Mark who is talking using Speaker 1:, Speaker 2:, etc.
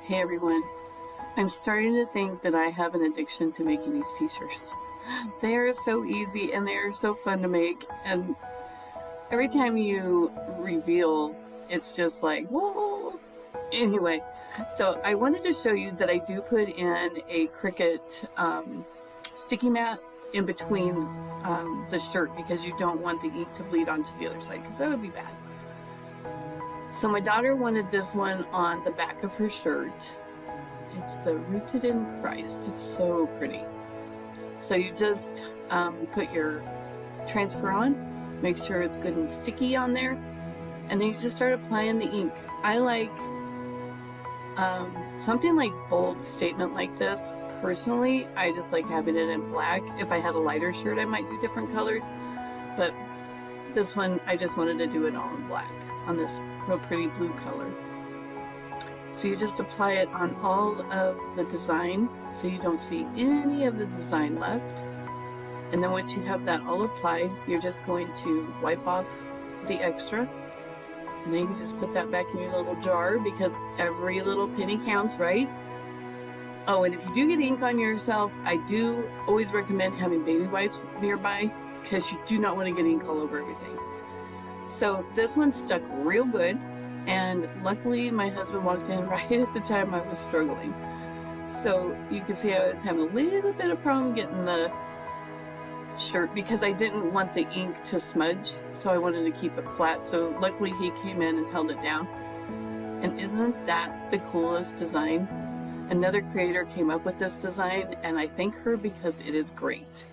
Speaker 1: Hey everyone, I'm starting to think that I have an addiction to making these t-shirts. They are so easy and they are so fun to make, and every time you reveal, it's just like, whoa. Anyway, so I wanted to show you that I do put in a Cricut sticky mat in between the shirt because you don't want the ink to bleed onto the other side because that would be bad. So my daughter wanted this one on the back of her shirt. It's the Rooted in Christ. It's so pretty. So you just put your transfer on, make sure it's good and sticky on there, and then you just start applying the ink. I like something like bold statement like this. Personally, I just like having it in black. If I had a lighter shirt, I might do different colors, but this one, I just wanted to do it all in black on this real pretty blue color. So you just apply it on all of the design so you don't see any of the design left. And then once you have that all applied, you're just going to wipe off the extra. And then you just put that back in your little jar because every little penny counts, right? Oh, and if you do get ink on yourself, I do always recommend having baby wipes nearby because you do not want to get ink all over everything. So this one stuck real good, and luckily my husband walked in right at the time I was struggling. So you can see I was having a little bit of problem getting the shirt because I didn't want the ink to smudge, so I wanted to keep it flat. So luckily he came in and held it down. And isn't that the coolest design? Another creator came up with this design, and I thank her because it is great.